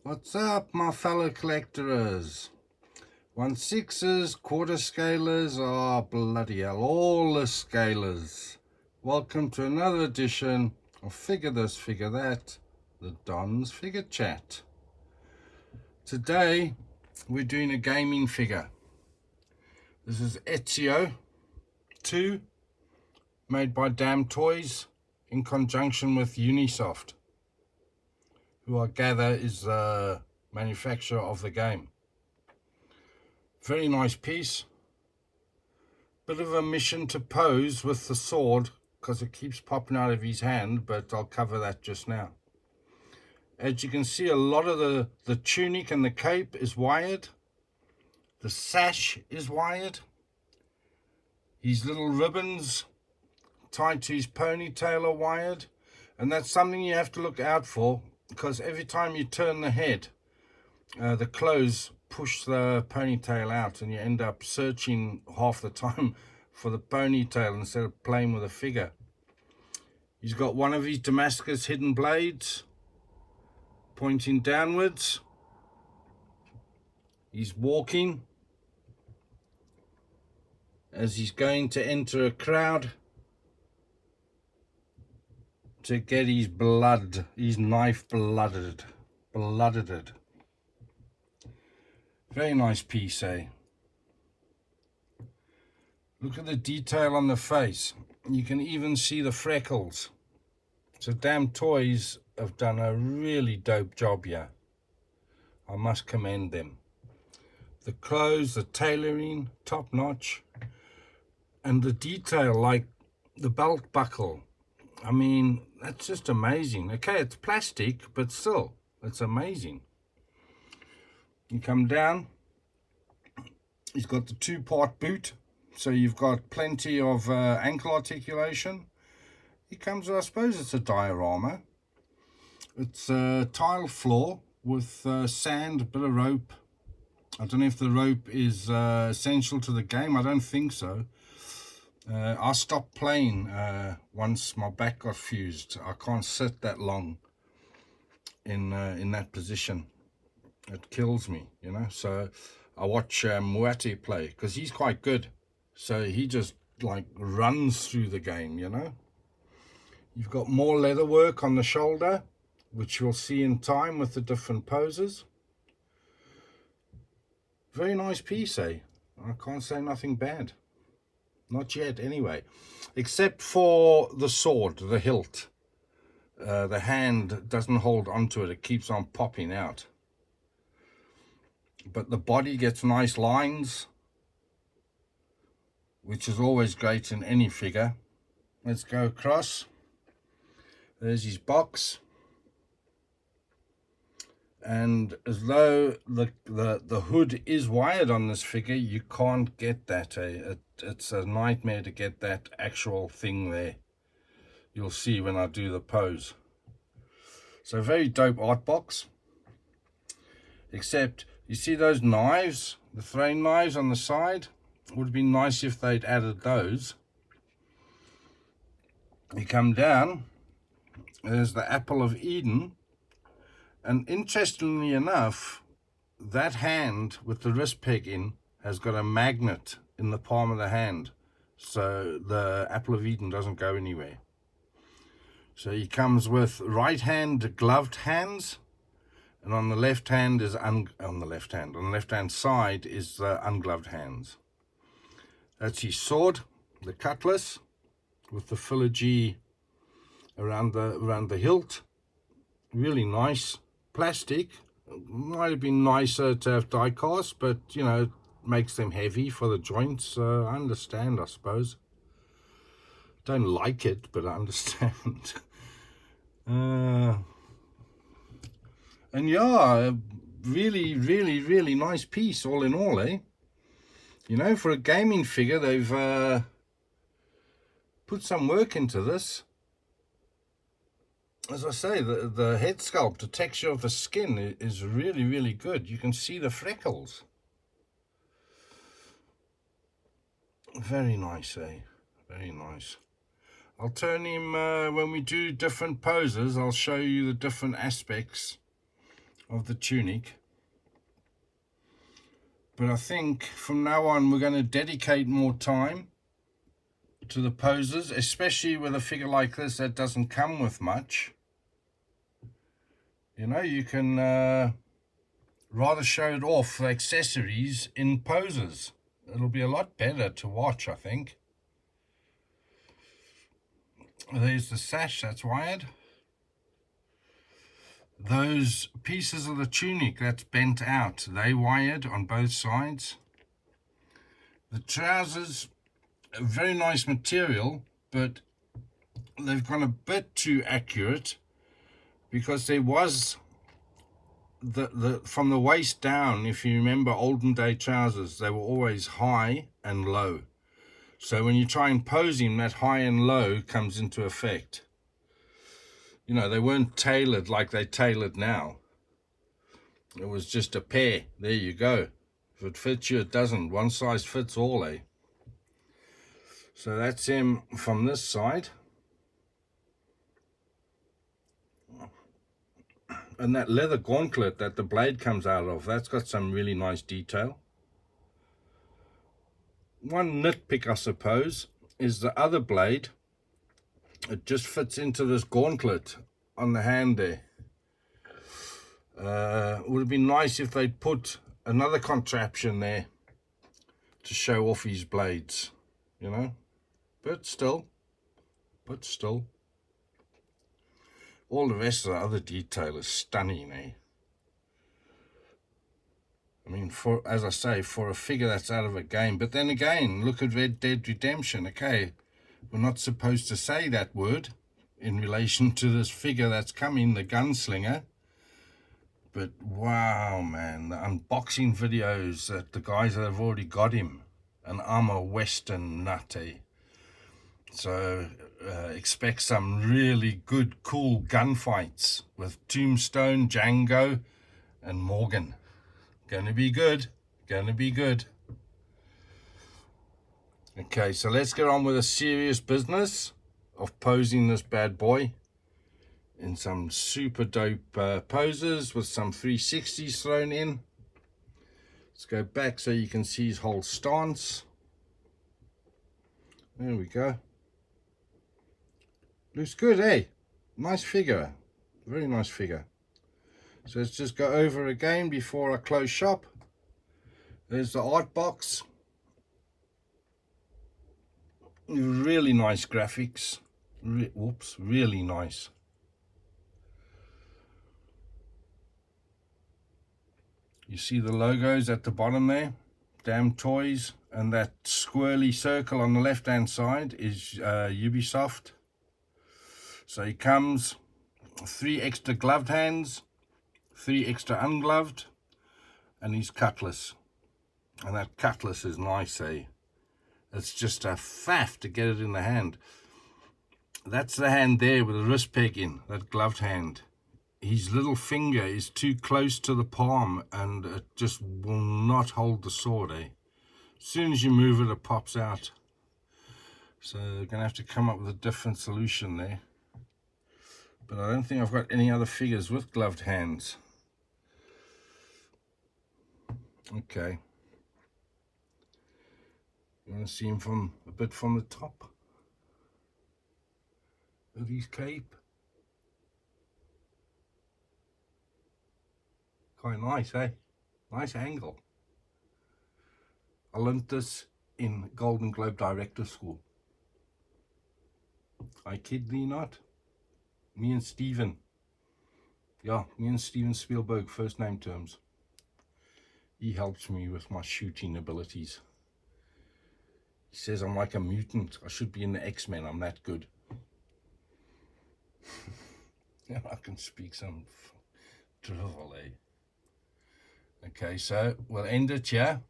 What's up, my fellow collectors? 1/6s, quarter scalers, bloody hell, all the scalers. Welcome to another edition of Figure This, Figure That, the Don's Figure Chat. Today, we're doing a gaming figure. This is Ezio 2, made by Damtoys in conjunction with UBISOFT, who I gather is the manufacturer of the game. Very nice piece. Bit of a mission to pose with the sword because it keeps popping out of his hand, but I'll cover that just now. As you can see, a lot of the tunic and the cape is wired. The sash is wired. His little ribbons tied to his ponytail are wired. And that's something you have to look out for, because every time you turn the head, the clothes push the ponytail out and you end up searching half the time for the ponytail instead of playing with a figure. He's got one of his Damascus hidden blades pointing downwards. He's walking as he's going to enter a crowd to get his blood, his knife blooded. Very nice piece, eh? Look at the detail on the face. You can even see the freckles. So Damtoys have done a really dope job here. I must commend them. The clothes, the tailoring, top notch. And the detail, like the belt buckle. I mean, that's just amazing. Okay, it's plastic, but still, it's amazing. You come down, he's got the two-part boot, so you've got plenty of ankle articulation. He comes with, I suppose it's a diorama. It's a tile floor with sand, a bit of rope. I don't know if the rope is essential to the game. I don't think so. I stopped playing once my back got fused. I can't sit that long in that position. It kills me, you know. So I watch Muati play because he's quite good. So he just like runs through the game, you know. You've got more leather work on the shoulder, which you'll see in time with the different poses. Very nice piece, eh? I can't say nothing bad. Not yet, anyway. Except for the sword, the hilt. The hand doesn't hold onto it. It keeps on popping out. But the body gets nice lines, which is always great in any figure. Let's go across. There's his box. And as though the hood is wired on this figure, you can't get that. It's a nightmare to get that actual thing there. You'll see when I do the pose. So very dope art box. Except, you see those knives, the throwing knives on the side? It would have been nice if they'd added those. You come down, there's the Apple of Eden. And interestingly enough, that hand with the wrist peg in has got a magnet in the palm of the hand. So the Apple of Eden doesn't go anywhere. So he comes with right hand gloved hands. And on the left hand is on the left hand side is the ungloved hands. That's his sword, the cutlass, with the filigree around the hilt. Really nice. Plastic. Might have been nicer to have die cast, but you know, it makes them heavy for the joints. I understand, I suppose. Don't like it, but I understand. And yeah, really nice piece all in all, eh? You know, for a gaming figure, they've put some work into this. As I say, the head sculpt, the texture of the skin is really good. You can see the freckles. Very nice, eh? Very nice. I'll turn him, when we do different poses, I'll show you the different aspects of the tunic. But I think from now on we're going to dedicate more time to the poses, especially with a figure like this that doesn't come with much. You know, you can rather show it off the accessories in poses. It'll be a lot better to watch, I think. There's the sash that's wired. Those pieces of the tunic that's bent out, they wired on both sides. The trousers, a very nice material, but they've gone a bit too accurate, because there was from the waist down, if you remember olden day trousers, they were always high and low. So when you try and pose him, that high and low comes into effect. You know, they weren't tailored like they tailored now. It was just a pair. There you go. If it fits you, it doesn't. One size fits all, eh? So that's him from this side. And that leather gauntlet that the blade comes out of, that's got some really nice detail. One nitpick, I suppose, is the other blade. It just fits into this gauntlet on the hand there. It would have been nice if they'd put another contraption there to show off his blades, you know. But still. All the rest of the other detail is stunning, eh? I mean, as I say, for a figure that's out of a game. But then again, look at Red Dead Redemption. Okay, we're not supposed to say that word in relation to this figure that's coming, the gunslinger. But wow, man, the unboxing videos that the guys that have already got him. And I'm a Western nut, eh? So expect some really good, cool gunfights with Tombstone, Django, and Morgan. Gonna be good. Okay, so let's get on with the serious business of posing this bad boy in some super dope poses with some 360s thrown in. Let's go back so you can see his whole stance. There we go. Looks good, eh? Nice figure. Very nice figure. So let's just go over again before I close shop. There's the art box. Really nice graphics. Really nice. You see the logos at the bottom there? Damtoys. And that squirrely circle on the left hand side is UBISOFT. So he comes 3 extra gloved hands, 3 extra ungloved, and he's Cutlass. And that Cutlass is nice, eh? It's just a faff to get it in the hand. That's the hand there with the wrist peg in, that gloved hand. His little finger is too close to the palm and it just will not hold the sword, eh? As soon as you move it, it pops out. So we're going to have to come up with a different solution there. But I don't think I've got any other figures with gloved hands. Okay. You want to see him from a bit from the top of his cape? Quite nice, eh? Nice angle. I learnt this in Golden Globe Director School. I kid thee not. Me and Steven. Yeah, me and Steven Spielberg, first name terms. He helps me with my shooting abilities. He says I'm like a mutant. I should be in the X-Men. I'm that good. Yeah, I can speak some drivel, eh? Okay, so we'll end it here.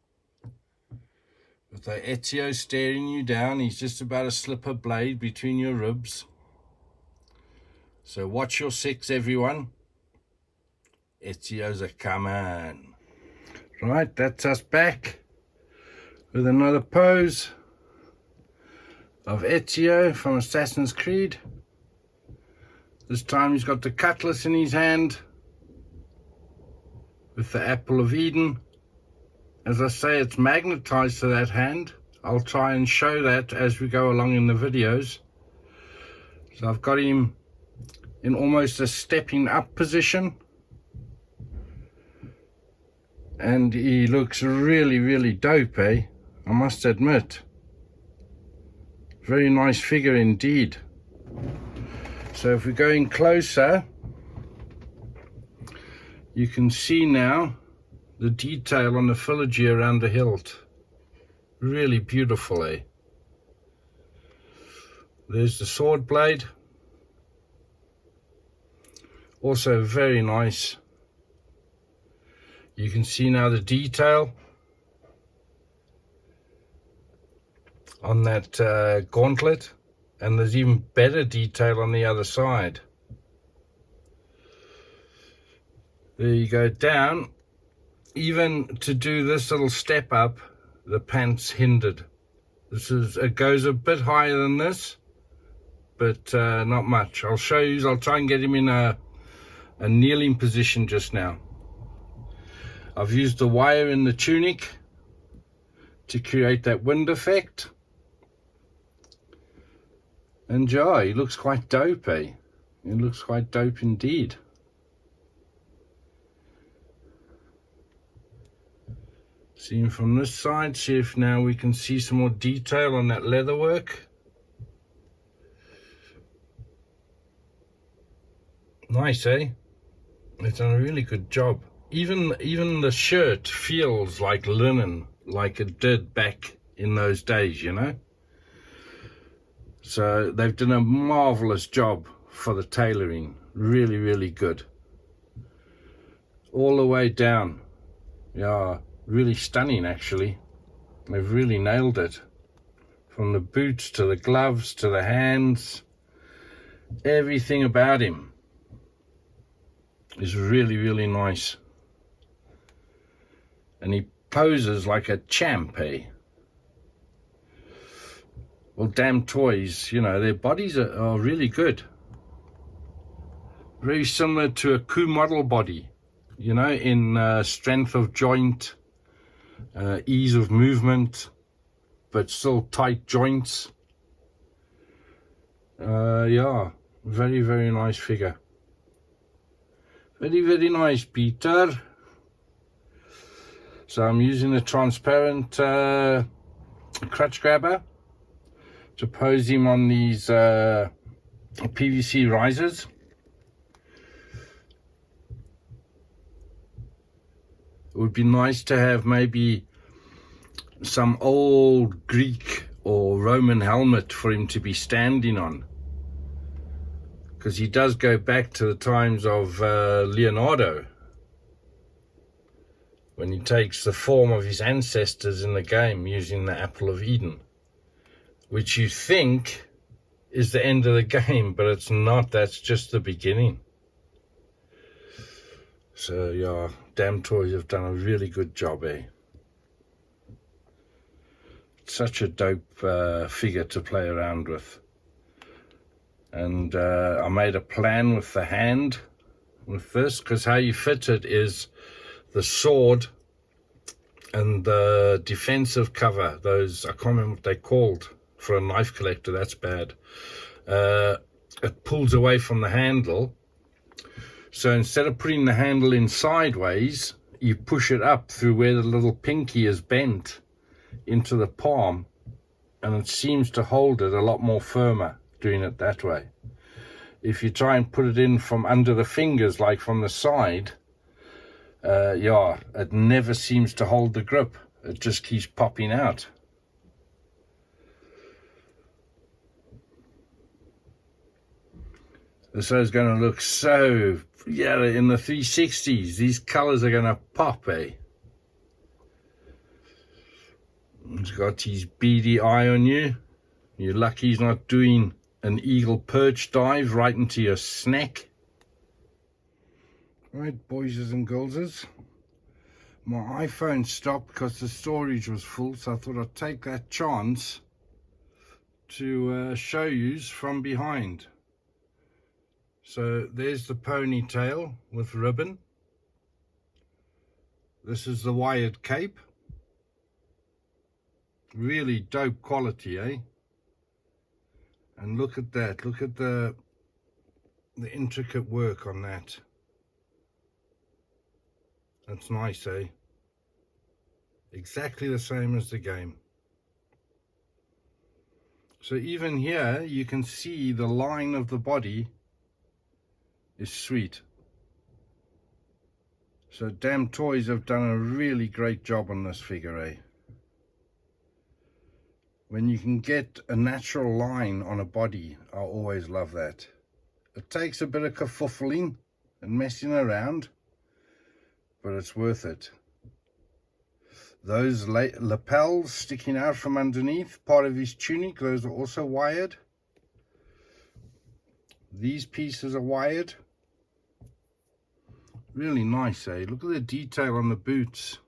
With the Ezio staring you down. He's just about to slip a blade between your ribs. So watch your 6, everyone. Ezio's a coming. Right, that's us back with another pose of Ezio from Assassin's Creed. This time he's got the cutlass in his hand. with the Apple of Eden. As I say, it's magnetized to that hand. I'll try and show that as we go along in the videos. So I've got him in almost a stepping up position, and he looks really, really dope, I must admit. Very nice figure indeed. So if we go in closer, you can see now the detail on the filigree around the hilt. Really beautiful, There's the sword blade. Also very nice. You can see now the detail on that gauntlet, and there's even better detail on the other side. There you go down. Even to do this little step up, the pants hindered. It goes a bit higher than this, but not much. I'll show you. I'll try and get him in a kneeling position just now. I've used the wire in the tunic to create that wind effect. And yeah, he looks quite dope, He looks quite dope indeed. See him from this side, see if now we can see some more detail on that leather work. Nice, They've done a really good job. Even the shirt feels like linen, like it did back in those days, So they've done a marvelous job for the tailoring. Really, really good. All the way down. Yeah, really stunning actually. They've really nailed it. From the boots to the gloves to the hands. Everything about him is really, really nice. And he poses like a champ, Well, Damtoys, their bodies are really good. Very similar to a coup model body, in strength of joint, ease of movement, but still tight joints. Yeah, very, very nice figure. Very, very nice, Peter. So I'm using a transparent crutch grabber to pose him on these PVC risers. It would be nice to have maybe some old Greek or Roman helmet for him to be standing on, because he does go back to the times of Leonardo, when he takes the form of his ancestors in the game using the Apple of Eden, which you think is the end of the game, but it's not. That's just the beginning. So yeah, Damtoys have done a really good job, Such a dope figure to play around with. And I made a plan with the hand with this, because how you fit it is the sword and the defensive cover, those, I can't remember what they're called for a knife collector, that's bad. It pulls away from the handle. So instead of putting the handle in sideways, you push it up through where the little pinky is bent into the palm, and it seems to hold it a lot more firmer doing it that way. If you try and put it in from under the fingers, like from the side, yeah, it never seems to hold the grip. It just keeps popping out. This is going to look so, yeah, in the 360s, these colors are going to pop, He's got his beady eye on you. You're lucky he's not doing an eagle perch dive right into your snack. Right, boyses and girlses, my iPhone stopped because the storage was full, so I thought I'd take that chance to show yous from behind. So there's the ponytail with ribbon. This is the wired cape. Really dope quality, eh? And look at that. Look at the intricate work on that. That's nice, eh? Exactly the same as the game. So even here you can see the line of the body is sweet. So Damtoys have done a really great job on this figure, eh? When you can get a natural line on a body, I always love that. It takes a bit of kerfuffling and messing around, but it's worth it. Those lapels sticking out from underneath, part of his tunic, those are also wired. These pieces are wired. Really nice, eh? Look at the detail on the boots.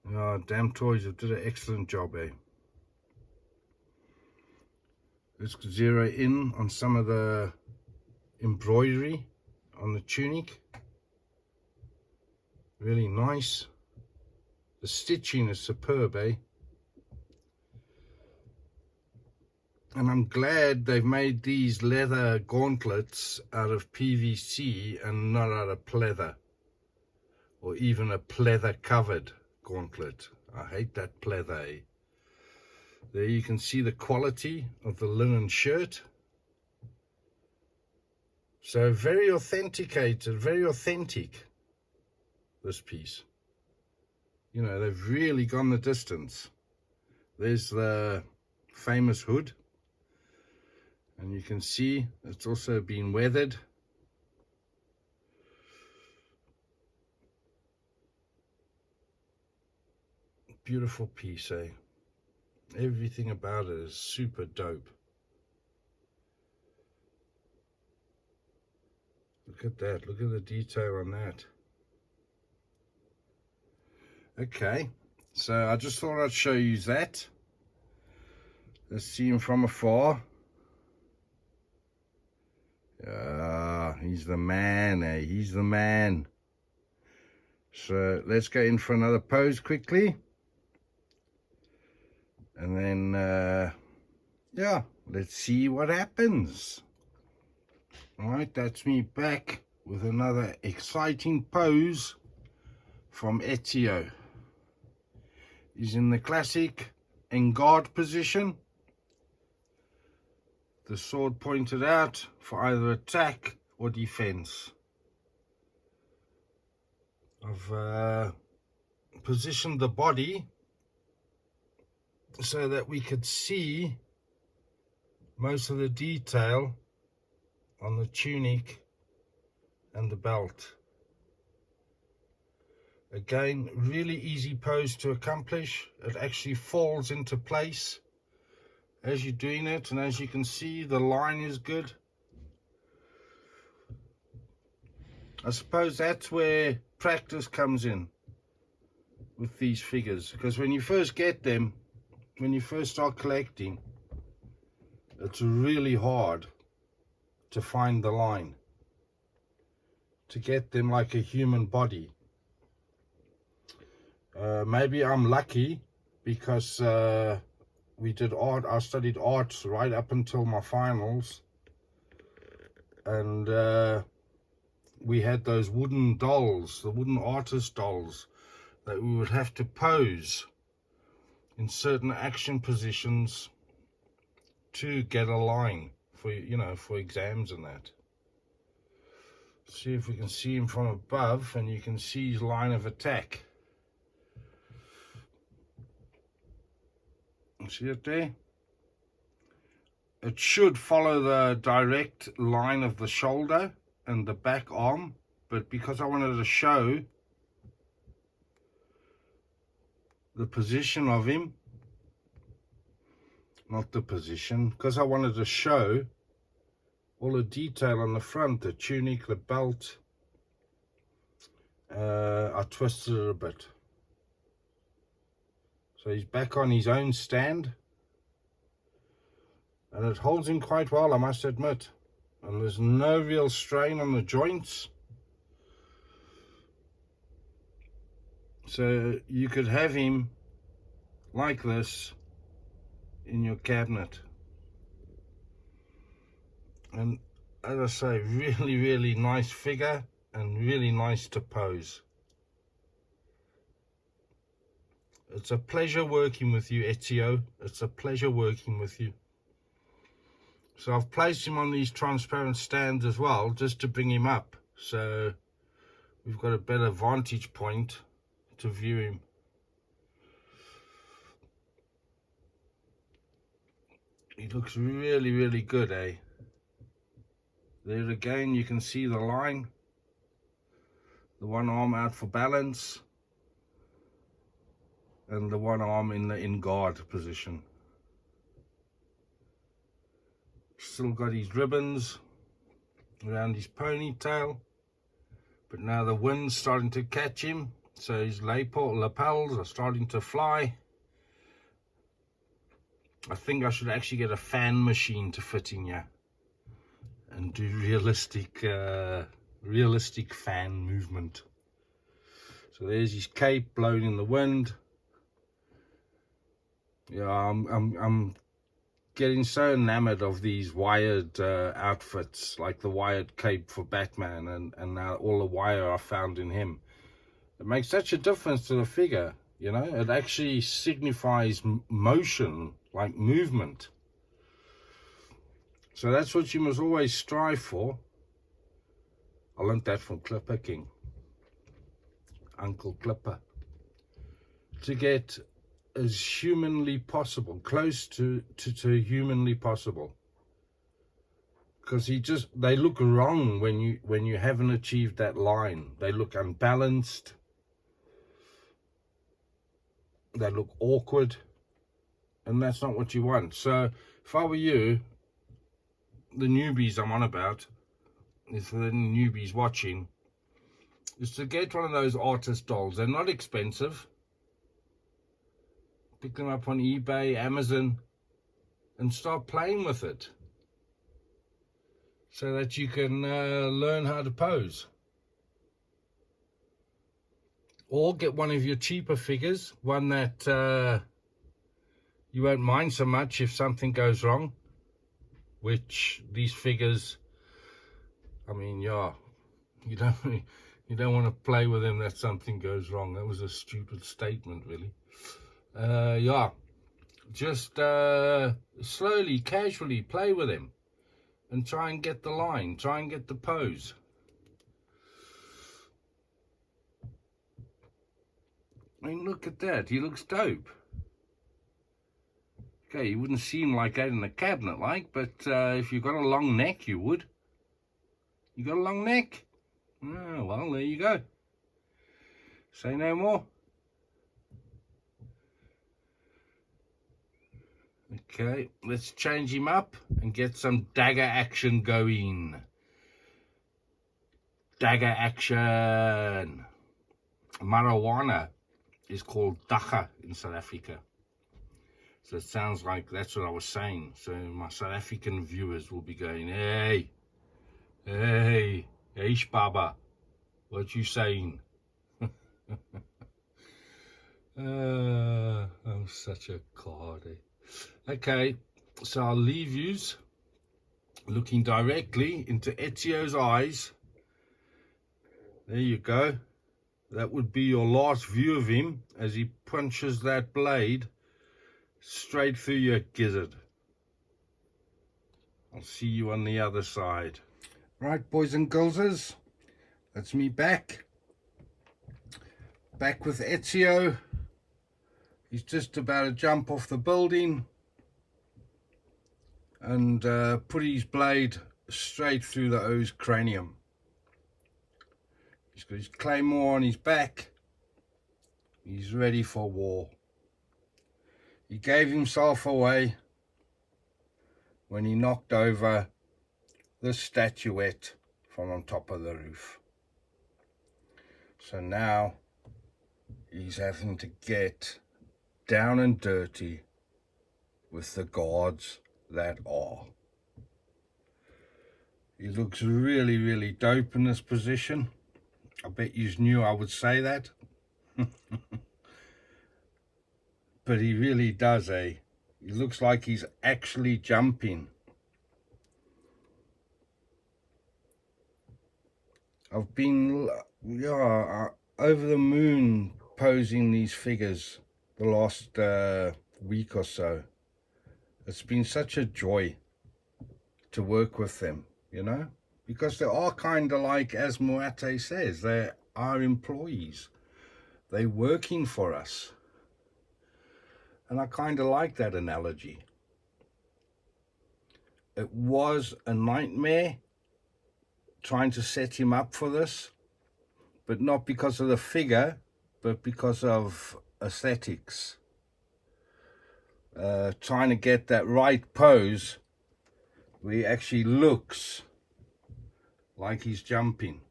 Oh, Damtoys have did an excellent job, eh? Let's zero in on some of the embroidery on the tunic. Really nice. The stitching is superb, eh? And I'm glad they've made these leather gauntlets out of PVC and not out of pleather, or even a pleather covered gauntlet. I hate that pleather, eh? There you can see the quality of the linen shirt. So very authenticated, very authentic, this piece. You know, they've really gone the distance. There's the famous hood. And you can see it's also been weathered. Beautiful piece, eh? Everything about it is super dope. Look at that. Look at the detail on that. Okay, so I just thought I'd show you that. Let's see him from afar. Ah, he's the man, eh? He's the man. So let's go in for another pose quickly. And then, yeah, let's see what happens. All right, that's me back with another exciting pose from Ezio. He's in the classic en garde position. The sword pointed out for either attack or defense. I've positioned the body so that we could see most of the detail on the tunic and the belt. Again, really easy pose to accomplish. It actually falls into place as you're doing it, and as you can see, the line is good. I suppose that's where practice comes in with these figures, because when you first get them, when you first start collecting, it's really hard to find the line, to get them like a human body. Maybe I'm lucky because we did art. I studied art right up until my finals, and we had those wooden dolls, the wooden artist dolls, that we would have to pose in certain action positions to get a line for, you know, for exams and that. See if we can see him from above, and you can see his line of attack. See it there? It should follow the direct line of the shoulder and the back arm, but because I wanted to show the position of him, not the position, because I wanted to show all the detail on the front, the tunic, the belt, I twisted it a bit. So he's back on his own stand, and it holds him quite well, I must admit. And there's no real strain on the joints. So you could have him like this in your cabinet. And as I say, really nice figure and really nice to pose. It's a pleasure working with you, Ezio. It's a pleasure working with you. So I've placed him on these transparent stands as well, just to bring him up. So we've got a better vantage point to view him. He looks really good, eh? There again, you can see the line. The one arm out for balance. And the one arm in the in-guard position. Still got his ribbons around his ponytail. But now the wind's starting to catch him. So his lapels are starting to fly. I think I should actually get a fan machine to fit in here. And do realistic fan movement. So there's his cape blowing in the wind. Yeah, I'm getting so enamored of these wired outfits, like the wired cape for Batman, and now all the wire I found in him. It makes such a difference to the figure, you know. It actually signifies motion, like movement. So that's what you must always strive for. I learned that from Clipper King, Uncle Clipper. To get as humanly possible, close to humanly possible. Because they look wrong when you haven't achieved that line. They look unbalanced. They look awkward. And that's not what you want. So if I were you, the newbies I'm on about, if there are any newbies watching, is to get one of those artist dolls. They're not expensive. Pick them up on eBay, Amazon, and start playing with it so that you can learn how to pose. Or get one of your cheaper figures, one that you won't mind so much if something goes wrong, which these figures, I mean, yeah, you don't want to play with them that something goes wrong. That was a stupid statement, really. Yeah, just slowly, casually play with him and try and get the line, try and get the pose. I mean, look at that, he looks dope. Okay, you wouldn't see him like that in a cabinet, but if you've got a long neck, you would. You got a long neck? Oh, well, there you go. Say no more. Okay, let's change him up and get some dagger action going. Dagger action. Marijuana is called dagga in South Africa. So it sounds like that's what I was saying. So my South African viewers will be going, hey, Baba, what you saying? I'm such a card, eh? Okay, so I'll leave yous looking directly into Ezio's eyes. There you go. That would be your last view of him as he punches that blade straight through your gizzard. I'll see you on the other side. Right, boys and girls, that's me back with Ezio. He's just about to jump off the building and put his blade straight through the O's cranium. He's got his claymore on his back. He's ready for war. He gave himself away when he knocked over the statuette from on top of the roof. So now he's having to get down and dirty with the gods that are. He looks really dope in this position. I bet you knew I would say that. But he really does, eh? He looks like he's actually jumping. I've been, over the moon posing these figures the last week or so. It's been such a joy to work with them, you know, because they are kind of like, as Moate says, they're our employees. They're working for us. And I kind of like that analogy. It was a nightmare trying to set him up for this, but not because of the figure, but because of aesthetics. Trying to get that right pose where he actually looks like he's jumping.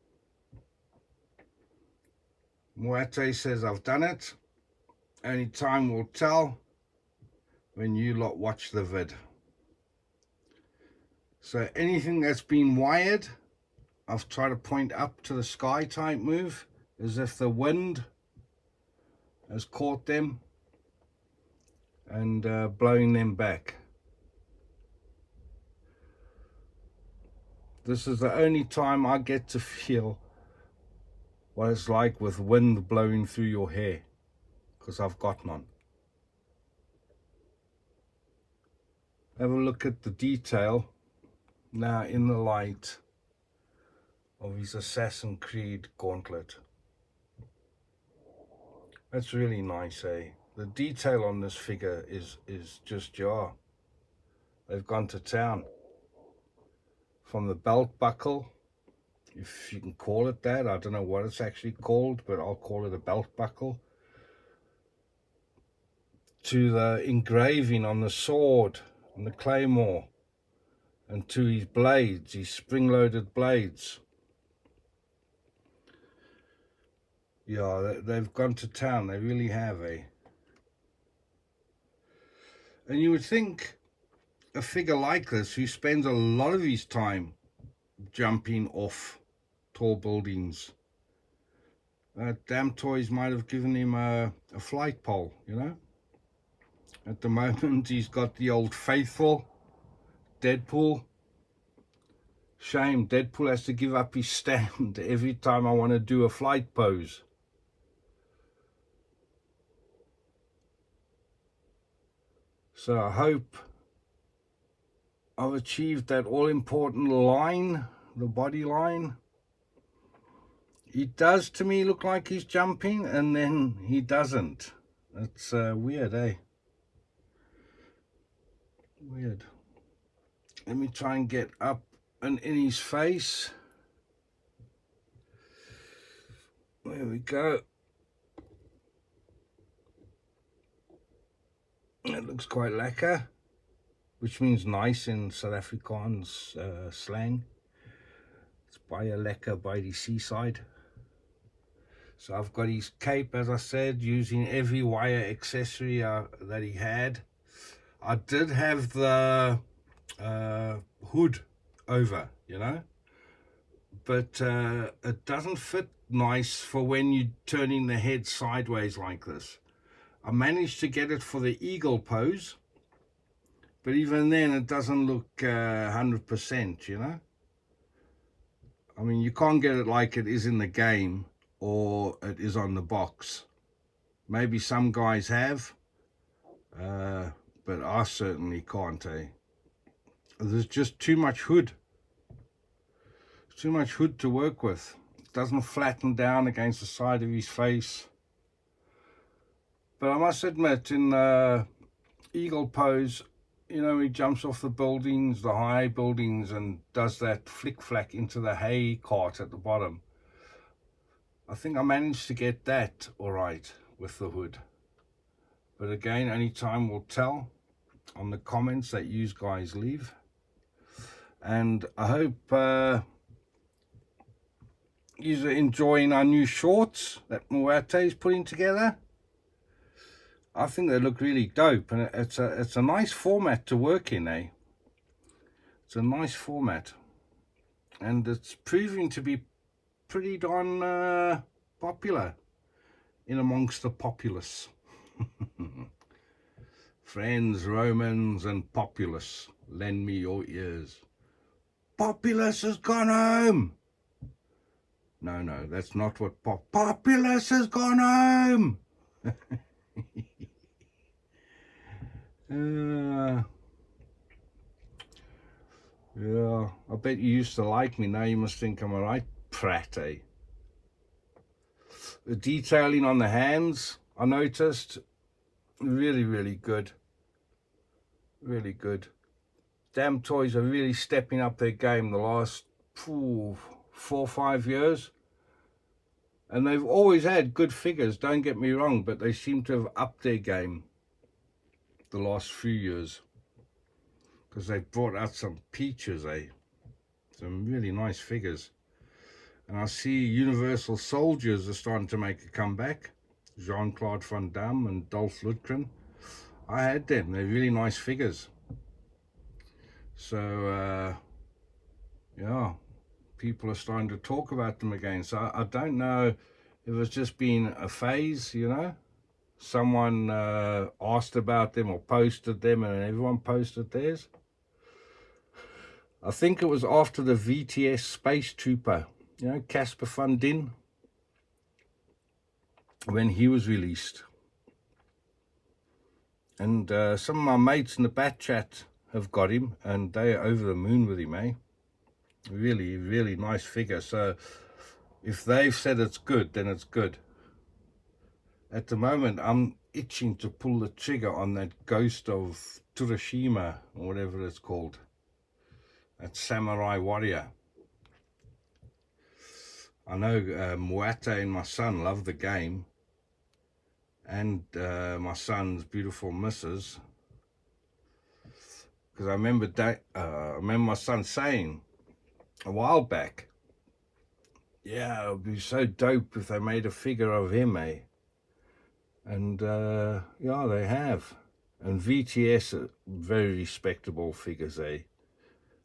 Moate says, I've done it. Only time will tell when you lot watch the vid. So anything that's been wired, I've tried to point up to the sky type move, as if the wind has caught them and blowing them back. This is the only time I get to feel what it's like with wind blowing through your hair, because I've got none. Have a look at the detail now in the light of his AssassinsCreed gauntlet. That's really nice, eh? The detail on this figure is just jar. They've gone to town. From the belt buckle, if you can call it that, I don't know what it's actually called, but I'll call it a belt buckle, to the engraving on the sword and the claymore, and to his blades, his spring-loaded blades. Yeah, they've gone to town, they really have, eh? And you would think a figure like this, who spends a lot of his time jumping off tall buildings, Damtoys might have given him a flight pole, you know? At the moment, he's got the old faithful Deadpool. Shame, Deadpool has to give up his stand every time I want to do a flight pose. So I hope I've achieved that all-important line, the body line. He does to me look like he's jumping, and then he doesn't. That's weird, eh? Weird. Let me try and get up and in his face. There we go. That looks quite lekker, which means nice in South Afrikaans slang. It's baie lekker by the seaside. So I've got his cape, as I said, using every wire accessory that he had. I did have the hood over, you know, but it doesn't fit nice for when you're turning the head sideways like this. I managed to get it for the eagle pose, but even then it doesn't look 100%, you know. I mean, you can't get it like it is in the game or it is on the box. Maybe some guys have, but I certainly can't, eh? There's just too much hood. Too much hood to work with. It doesn't flatten down against the side of his face. But I must admit, in the eagle pose, you know, he jumps off the buildings, the high buildings, and does that flick-flack into the hay cart at the bottom. I think I managed to get that all right with the hood. But again, only time will tell on the comments that you guys leave. And I hope you're enjoying our new shorts that Moate is putting together. I think they look really dope, and it's a nice format to work in, eh? It's a nice format, and it's proving to be pretty darn popular in amongst the populace. Friends, Romans and populace, lend me your ears. Populace has gone home. No, that's not what populace has gone home. Yeah, I bet you used to like me. Now you must think I'm a right prat, eh? The detailing on the hands, I noticed, really, really good. Really good. Damtoys are really stepping up their game the last 4 or 5 years. And they've always had good figures, don't get me wrong, but they seem to have upped their game the last few years. Because they've brought out some peaches, eh? Some really nice figures. And I see Universal Soldiers are starting to make a comeback. Jean-Claude Van Damme and Dolph Lundgren. I had them. They're really nice figures. So, yeah, people are starting to talk about them again. So I don't know if it's just been a phase, you know. Someone asked about them or posted them and everyone posted theirs. I think it was after the VTS Space Trooper, you know, Casper Van Dien, when he was released. And some of my mates in the Bat Chat have got him, and they're over the moon with him, eh? Really, really nice figure. So if they've said it's good, then it's good. At the moment, I'm itching to pull the trigger on that Ghost of Tsushima, or whatever it's called. That Samurai Warrior. I know Muate and my son love the game. And my son's beautiful missus. Because I remember my son saying a while back, yeah, it would be so dope if they made a figure of him, eh? And yeah, they have. And VTS are very respectable figures, eh?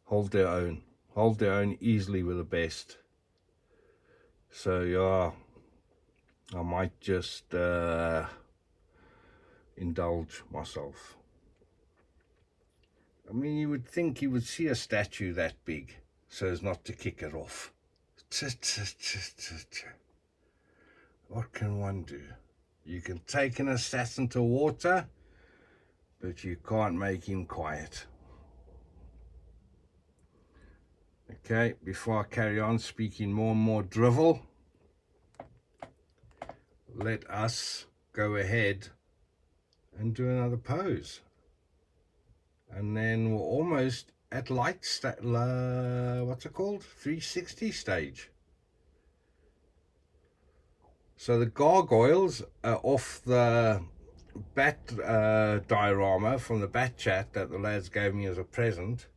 Hold their own easily with the best. So yeah, I might just indulge myself. I mean, you would think you would see a statue that big so as not to kick it off. What can one do? You can take an assassin to water, but you can't make him quiet. Okay, before I carry on speaking more and more drivel, let us go ahead and do another pose. And then we're almost at what's it called? 360 stage. So the gargoyles are off the bat diorama from the Bat Chat that the lads gave me as a present.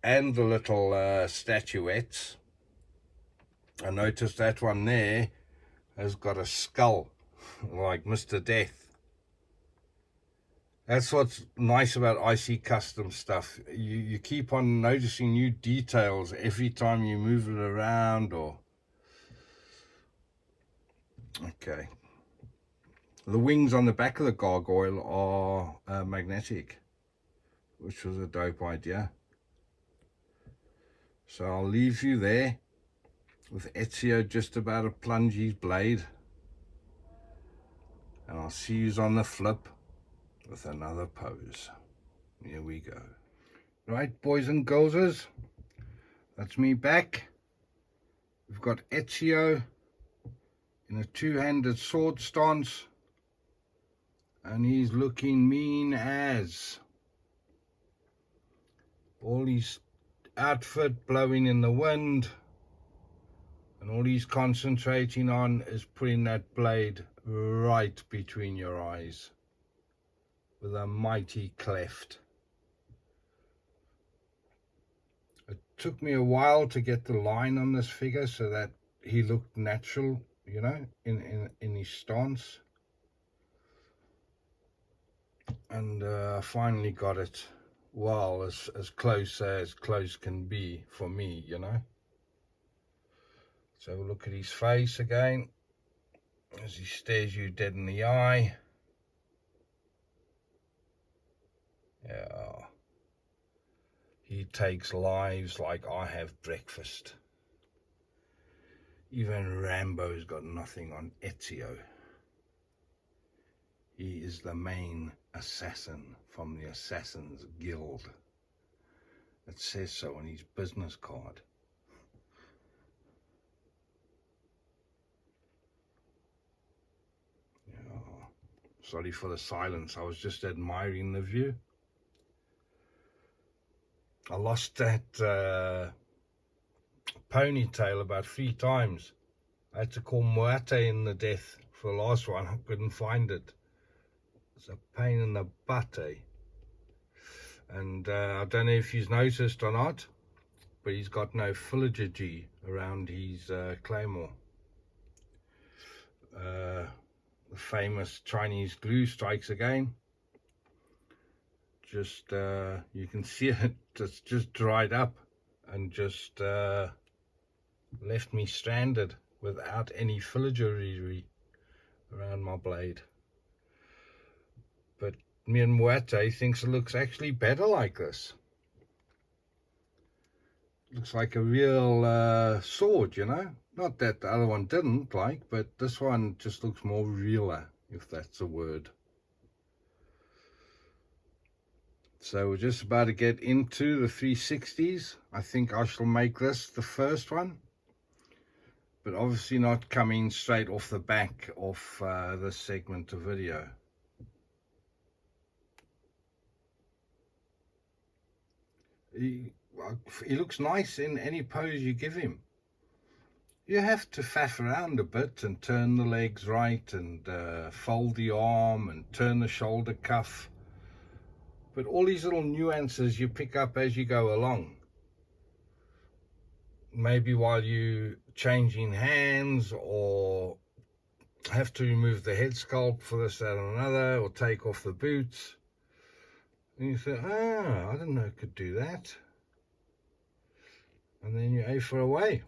And the little statuettes. I noticed that one there has got a skull, like Mr. Death. That's what's nice about IC Custom stuff. You keep on noticing new details every time you move it around or... Okay. The wings on the back of the gargoyle are magnetic, which was a dope idea. So I'll leave you there with Ezio just about to plunge his blade. And I'll see you on the flip with another pose. Here we go. Right, boys and girls, that's me back. We've got Ezio in a two-handed sword stance, and he's looking mean as. All his outfit blowing in the wind, and all he's concentrating on is putting that blade right between your eyes with a mighty cleft. It took me a while to get the line on this figure so that he looked natural, you know, in his stance. And I finally got it, well, as close can be for me, you know. So look at his face again. as he stares you dead in the eye. Yeah, he takes lives like I have breakfast. Even Rambo's got nothing on Ezio. He is the main assassin from the Assassin's Guild. It says so on his business card. Yeah. Sorry for the silence, I was just admiring the view. I lost that ponytail about 3 times. I had to call Moate in the death for the last one. I couldn't find it. It's a pain in the butt, eh? And I don't know if he's noticed or not, but he's got no filigree around his claymore. The famous Chinese glue strikes again. Just you can see it, it's just dried up and just left me stranded without any filigree around my blade. But me and Moate thinks it looks actually better like this. Looks like a real sword, you know. Not that the other one didn't, like, but this one just looks more realer, if that's a word. So we're just about to get into the 360s. I think I shall make this the first one, but obviously not coming straight off the back of this segment of video. He looks nice in any pose you give him. You have to faff around a bit and turn the legs right and fold the arm and turn the shoulder cuff. But all these little nuances you pick up as you go along. Maybe while you changing hands, or have to remove the head sculpt for this, that and another, or take off the boots. And you say, I didn't know it could do that. And then you A for away.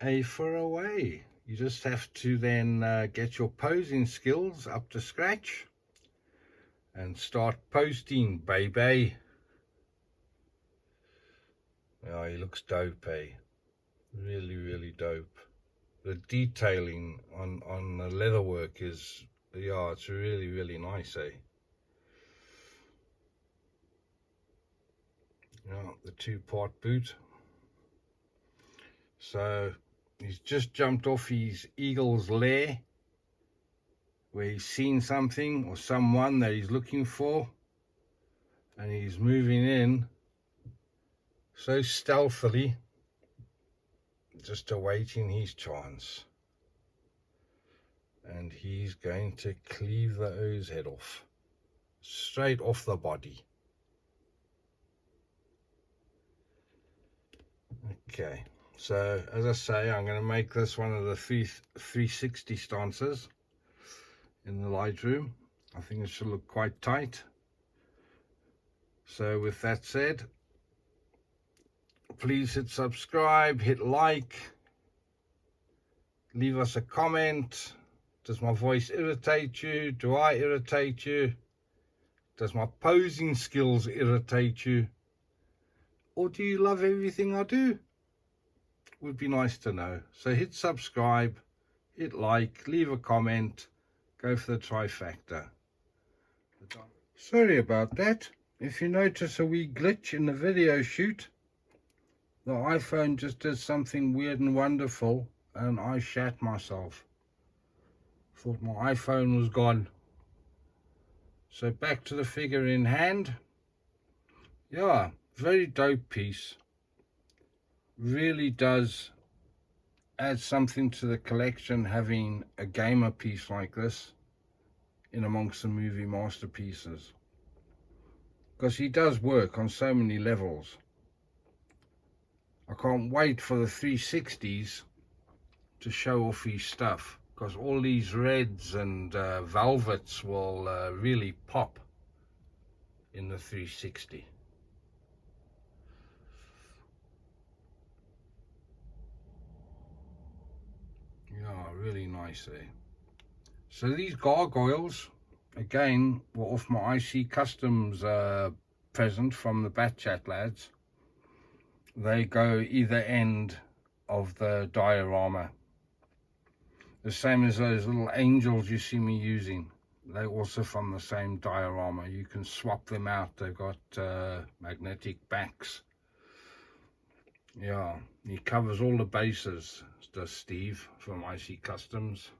A for away. You just have to then get your posing skills up to scratch and start posting, baby. Yeah, he looks dope, eh? Really, really dope. The detailing on the leatherwork is, yeah, it's really, really nice, eh? Yeah, the 2-part boot. So he's just jumped off his eagle's lair, where he's seen something or someone that he's looking for, and he's moving in so stealthily, just awaiting his chance. And he's going to cleave the O's head off, straight off the body. Okay, so as I say, I'm going to make this one of the 360 stances in the Lightroom. I think it should look quite tight. So with that said, please hit subscribe, hit like, leave us a comment. Does my voice irritate you? Do I irritate you? Does my posing skills irritate you? Or do you love everything I do? Would be nice to know. So hit subscribe, hit like, leave a comment, go for the trifecta. Sorry about that. If you notice a wee glitch in the video shoot, the iPhone just did something weird and wonderful and I shat myself. Thought my iPhone was gone. So back to the figure in hand. Yeah, very dope piece. Really does add something to the collection, having a gamer piece like this in amongst the movie masterpieces. Because he does work on so many levels. I can't wait for the 360s to show off his stuff, because all these reds and velvets will really pop in the 360. Yeah, really nice there. So these gargoyles, again, were off my IC Customs present from the Bat Chat lads. They go either end of the diorama. The same as those little angels you see me using. They're also from the same diorama. You can swap them out. They've got magnetic backs. Yeah, he covers all the bases, does Steve from IC Customs.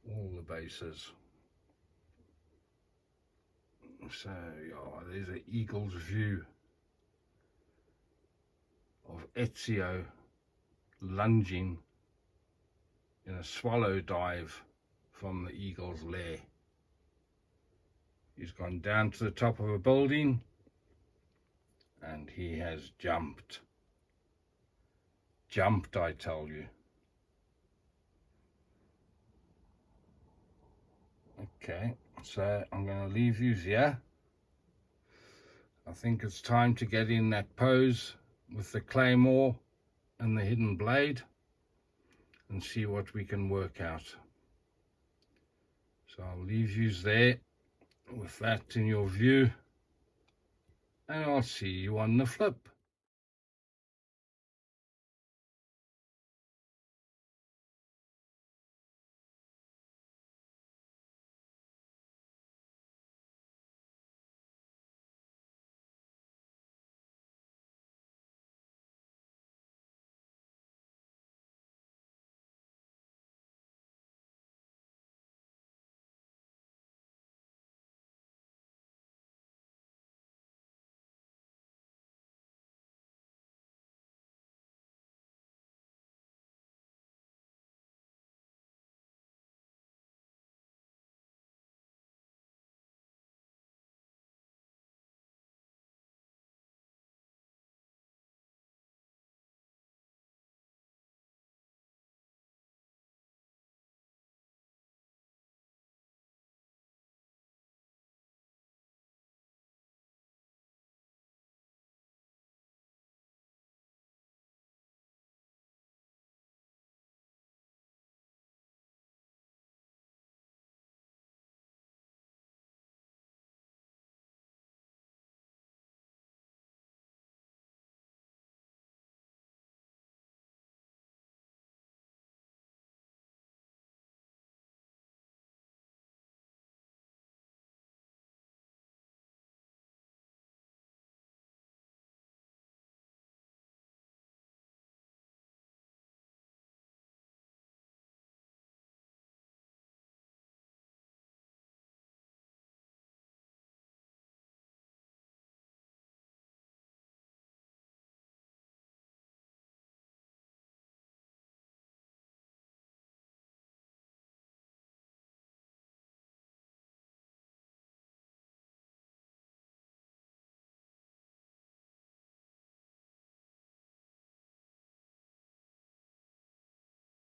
All the bases. So, yeah, there's an eagle's view of Ezio lunging in a swallow dive from the eagle's lair. He's gone down to the top of a building and he has jumped. Jumped, I tell you. Okay, so I'm going to leave you here. I think it's time to get in that pose with the claymore and the hidden blade and see what we can work out. So I'll leave you there with that in your view, and I'll see you on the flip.